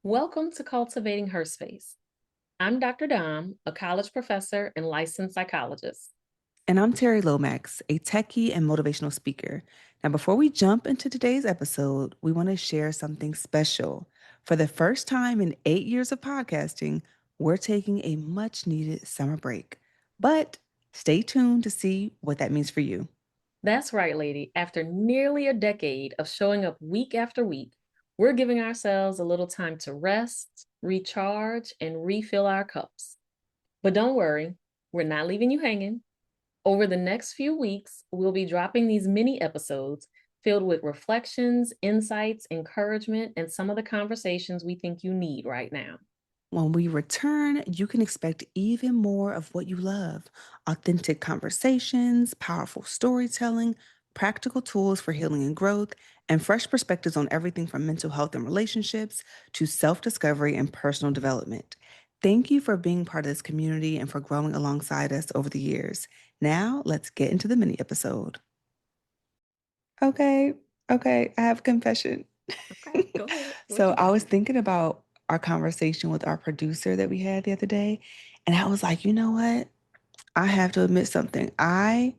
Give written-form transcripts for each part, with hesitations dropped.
Welcome to Cultivating Her Space. I'm Dr. Dom, a college professor and licensed psychologist. And I'm Terry Lomax, a techie and motivational speaker. Now, before we jump into today's episode, we want to share something special. For the first time in 8 years of podcasting, we're taking a much needed summer break. But stay tuned to see what that means for you. That's right, lady. After nearly a decade of showing up week after week, we're giving ourselves a little time to rest, recharge, and refill our cups. But don't worry, we're not leaving you hanging. Over the next few weeks, we'll be dropping these mini episodes filled with reflections, insights, encouragement, and some of the conversations we think you need right now. When we return, you can expect even more of what you love: authentic conversations, powerful storytelling, practical tools for healing and growth, and fresh perspectives on everything from mental health and relationships to self discovery and personal development. Thank you for being part of this community and for growing alongside us over the years. Now, let's get into the mini episode. Okay, okay, I have a confession. Okay, go ahead. What So you I got? was thinking about our conversation with our producer that we had the other day, and I was like, you know what? I have to admit something. I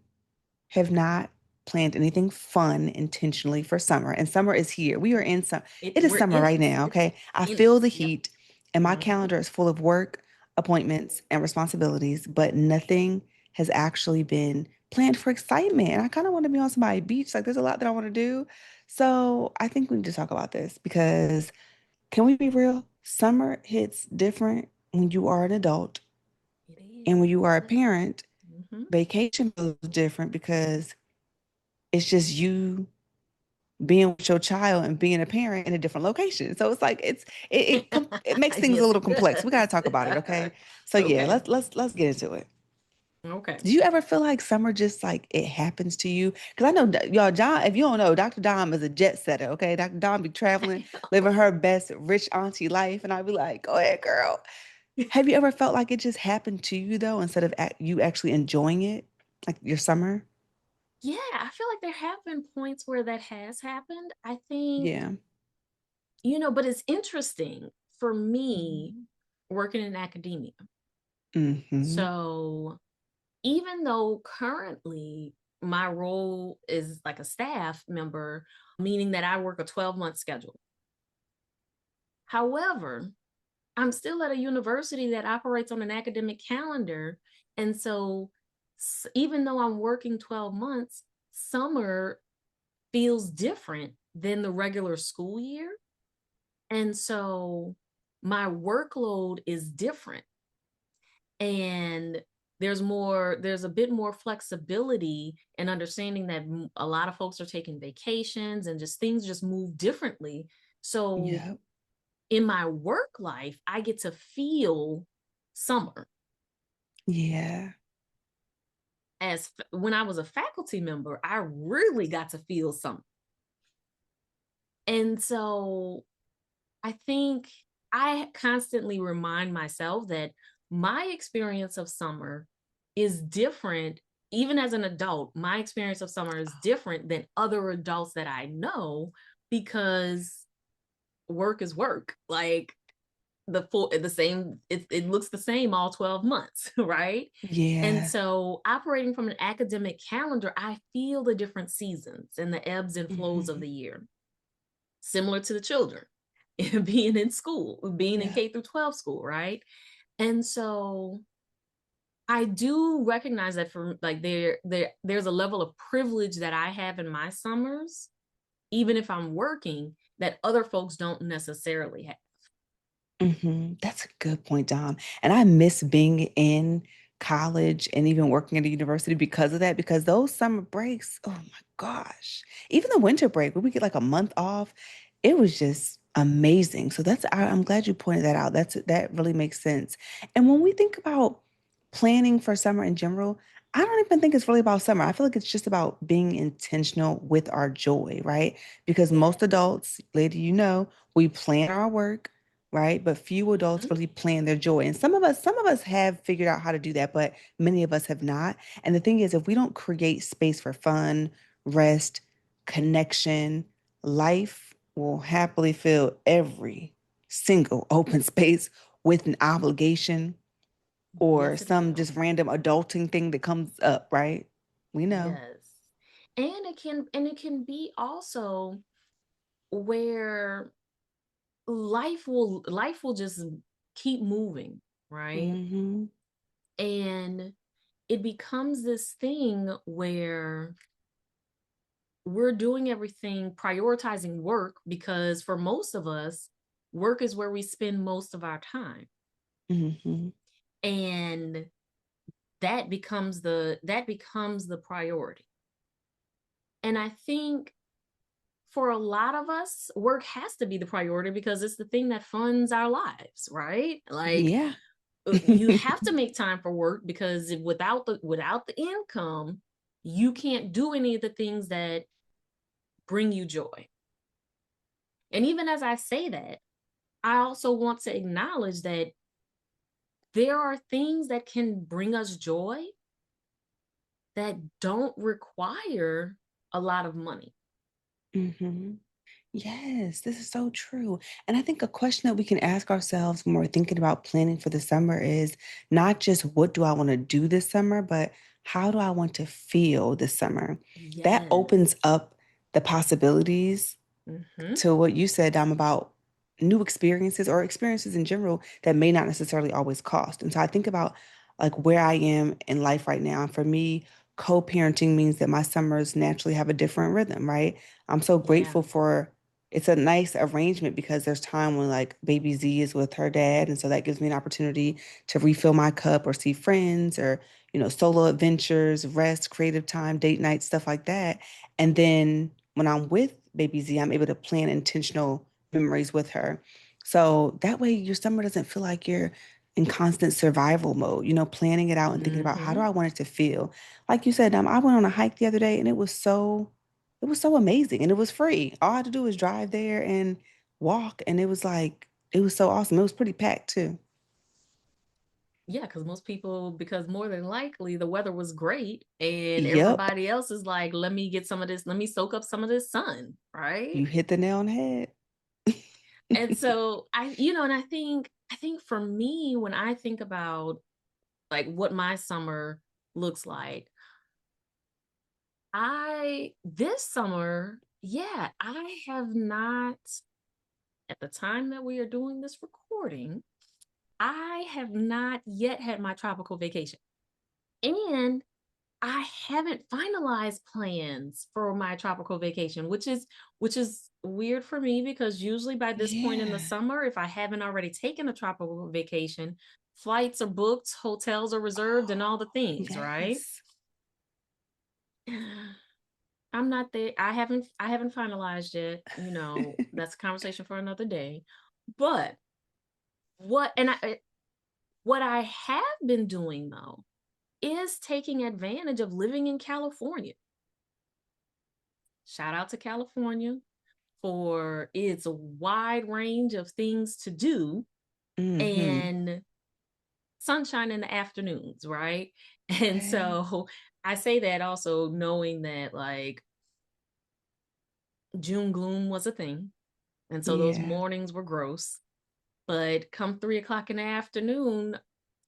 have not planned anything fun intentionally for summer, and summer is here. We are in some. It is We're summer in right it. now, It's okay? I in it. feel the Yep. heat, and my Mm-hmm. calendar is full of work, appointments, and responsibilities, but nothing has actually been planned for excitement. And I kind of want to be on somebody's beach. Like, there's a lot that I want to do. So I think we need to talk about this because can we be real? Summer hits different when you are an adult, It is. and when you are a It does. parent, Mm-hmm. vacation feels different because it's just you being with your child and being a parent in a different location. So it's like it makes things a Yes, little it complex. We got to does. talk about it, okay? So yeah, Okay. let's get into it. Okay. Do you ever feel like summer just like it happens to you? Because I know y'all, John. If you don't know, Dr. Dom is a jet setter. Okay, Dr. Dom be traveling, living her best rich auntie life, and I'd be like, "Go ahead, girl." Have you ever felt like it just happened to you though, instead of you actually enjoying it, like your summer? Yeah, I feel like there have been points where that has happened. I think, Yeah. but it's interesting for me working in academia. Mm-hmm. So even though currently my role is like a staff member, meaning that I work a 12-month schedule. However, I'm still at a university that operates on an academic calendar. And so, even though I'm working 12 months, summer feels different than the regular school year. And so, my workload is different. And there's a bit more flexibility and understanding that a lot of folks are taking vacations and just things just move differently. So, Yep. in my work life, I get to feel summer. Yeah. When I was a faculty member, I really got to feel summer. And so I think I constantly remind myself that my experience of summer is different. Even as an adult, my experience of summer is different than other adults that I know because work is work. Like the same it looks the same all 12 months, right? And Yeah. so operating from an academic calendar, I feel the different seasons and the ebbs and flows of Hmm. the year, similar to the children being in school, being in Yeah. K through 12 school, right? And so I do recognize that for like there's a level of privilege that I have in my summers, even if I'm working, that other folks don't necessarily have. That's a good point, Dom. And I miss being in college and even working at a university because of that, because those summer breaks, oh my gosh, even the winter break where we get like a month off, it was just amazing. So I'm glad you pointed that out. That really makes sense. And when we think about planning for summer in general, I don't even think it's really about summer. I feel like it's just about being intentional with our joy, right? Because Yeah. most adults, lady, we plan our work, right? But few adults Mhm. really plan their joy. And some of us have figured out how to do that, but many of us have not. And the thing is, if we don't create space for fun, rest, connection, life will happily fill every single open space with an obligation or Yes, it some will. just random adulting thing that comes up, right? We know. Yes. And it can be also where life will just keep moving, right? Mm-hmm. And it becomes this thing where we're doing everything prioritizing work because for most of us, work is where we spend most of our time. Mm-hmm. And that becomes the priority. And I think for a lot of us, work has to be the priority because it's the thing that funds our lives, right? Like Yeah. you have to make time for work because without the income, you can't do any of the things that bring you joy. And even as I say that, I also want to acknowledge that there are things that can bring us joy that don't require a lot of money. Mm-hmm. Yes, this is so true. And I think a question that we can ask ourselves when we're thinking about planning for the summer is not just what do I want to do this summer, but how do I want to feel this summer? That Yes. opens up the possibilities Mm-hmm. to what you said, about new experiences or experiences in general that may not necessarily always cost. And so I think about like where I am in life right now. And for me, co-parenting means that my summers naturally have a different rhythm, right? I'm so Yeah. grateful for it's a nice arrangement because there's time when like baby Z is with her dad. And so that gives me an opportunity to refill my cup or see friends or, solo adventures, rest, creative time, date night, stuff like that. And then when I'm with baby Z, I'm able to plan intentional memories with her. So that way your summer doesn't feel like you're in constant survival mode, planning it out and thinking about how do Mm-hmm. I want it to feel. Like you said, I went on a hike the other day and it was so amazing and it was free. All I had to do was drive there and walk. And it was so awesome. It was pretty packed too. Yeah, because more than likely the weather was great and Yep. everybody else is like, let me get some of this, let me soak up some of this sun, right? You hit the nail on the head. And so and I think for me, when I think about like what my summer looks like, this summer, yeah, I have not, at the time that we are doing this recording, I have not yet had my tropical vacation. And I haven't finalized plans for my tropical vacation, which is weird for me because usually by this point in the Yeah. summer, if I haven't already taken a tropical vacation, flights are booked, hotels are reserved, and all the things, right? Yes. I'm not there. I haven't finalized yet. That's a conversation for another day. But what and I what I have been doing though is taking advantage of living in California. Shout out to California for its wide range of things to do Mm-hmm. and sunshine in the afternoons, right? And Okay. so I say that also knowing that like June gloom was a thing. And so those Yeah. mornings were gross. But come 3 o'clock in the afternoon,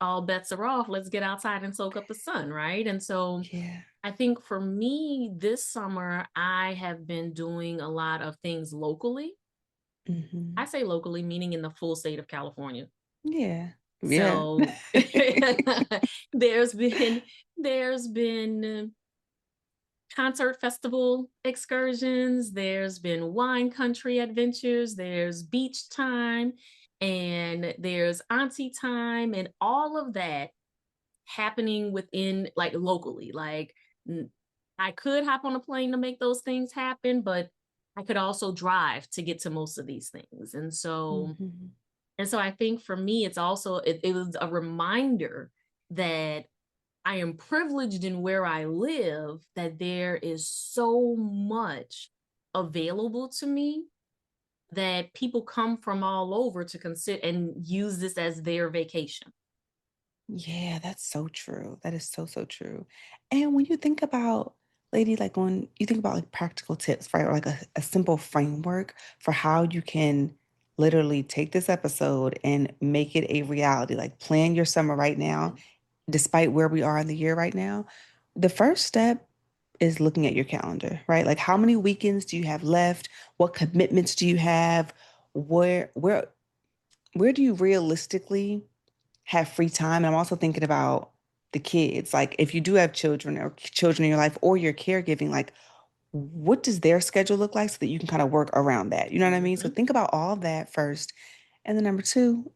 all bets are off. Let's get outside and soak up the sun, right? And so Yeah. I think for me this summer, I have been doing a lot of things locally. I Mm-hmm. say locally, meaning in the full state of California. Yeah. Yeah. So there's been there's been concert festival excursions, there's been wine country adventures, there's beach time, and there's auntie time, and all of that happening within like locally. Like I could hop on a plane to make those things happen, but I could also drive to get to most of these things. Mm-hmm. And so I think for me, it was a reminder that I am privileged in where I live, that there is so much available to me that people come from all over to consider and use this as their vacation. Yeah, that's so true. That is so, so true. And when you think about, lady, like when you think about like practical tips, right? Or like a simple framework for how you can literally take this episode and make it a reality. Like plan your summer right now, despite where we are in the year right now. The first step is looking at your calendar, right? Like how many Yes. weekends do you have left? What commitments do you have? Where do you realistically have free time? And I'm also thinking about the kids. Like if you do have children or children in your life or you're caregiving, like what does their schedule look like so that you can kind of work around that? You know what I mean? So Hmm. think about all that first. And then number two,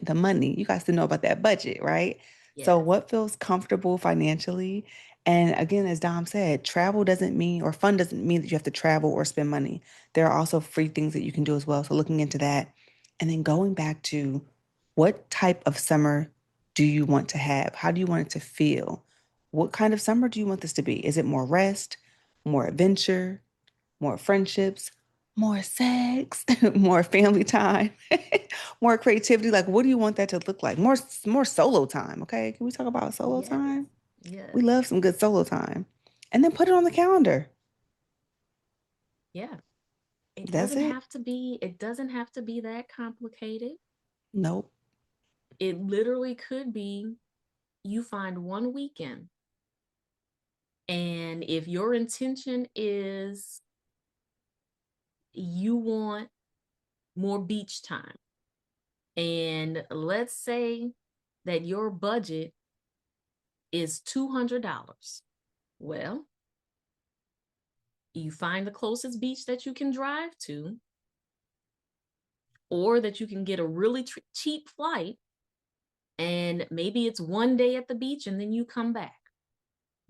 the money. You guys to know about that budget, right? So Yes. what feels comfortable financially? And again, as Dom said, travel doesn't mean, or fun doesn't mean that you have to travel or spend money. There are also free things that you can do as well. So looking into that. And then going back to what type of summer do you want to have? How do you want it to feel? What kind of summer do you want this to be? Is it more rest, more adventure, more friendships, more sex, more family time, more creativity? Like, what do you want that to look like? More solo time, okay? Can we talk about solo Yes. time? We Yes. love some good solo time. And then put it on the calendar. Yeah. It That's doesn't it. have to be, it doesn't have to be that complicated. Nope. It literally could be you find one weekend, and if your intention is you want more beach time, and let's say that your budget is $200. Well, you find the closest beach that you can drive to, or that you can get a really cheap flight, and maybe it's one day at the beach and then you come back.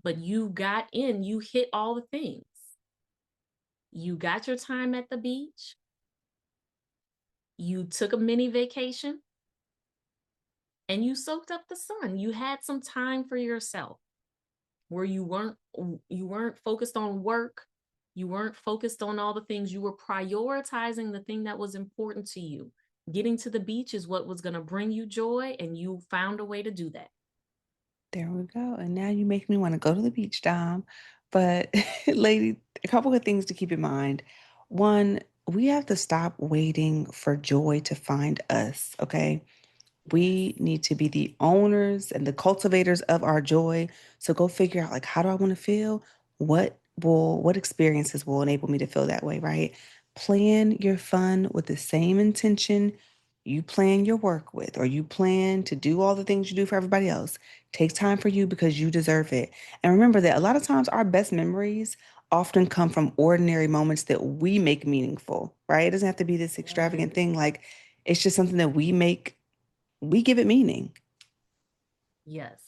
But you hit all the things. You got your time at the beach, you took a mini vacation, and you soaked up the sun. You had some time for yourself where you weren't focused on work. You weren't focused on all the things. You were prioritizing the thing that was important to you. Getting to the beach is what was going to bring you joy, and you found a way to do that. There we go. And now you make me want to go to the beach, Dom. But, lady, a couple of things to keep in mind. One, we have to stop waiting for joy to find us, okay? Yes. We need to be the owners and the cultivators of our joy. So go figure out like how do I want to feel? What experiences will enable me to feel that way, right? Plan your fun with the same intention you plan your work with, or you plan to do all the things you do for everybody else. Take time for you because you deserve it. And remember that a lot of times our best memories often come from ordinary moments that we make meaningful, right? It doesn't have to be this extravagant Yes. thing. Like it's just something that we give it meaning. Yes.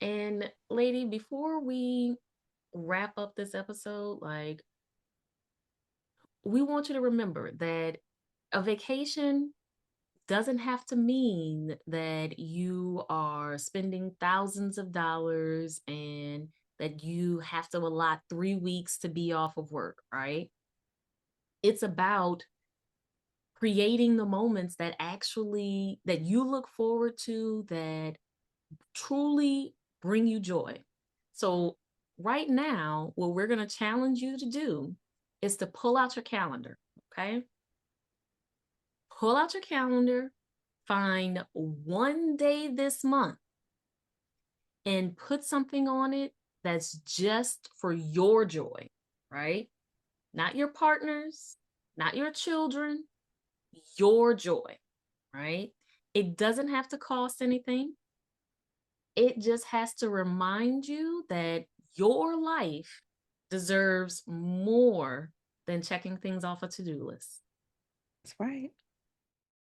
And lady, before we wrap up this episode, like, we want you to remember that a vacation doesn't have to mean that you are spending thousands of dollars and that you have to allot 3 weeks to be off of work, right? It's about creating the moments that you look forward to, that truly bring you joy. So right now, what we're going to challenge you to do is to pull out your calendar, okay? Pull out your calendar, find one day this month and put something on it that's just for your joy, right? Not your partner's, not your children, your joy, right? It doesn't have to cost anything. It just has to remind you that your life deserves more than checking things off a to do list. That's right.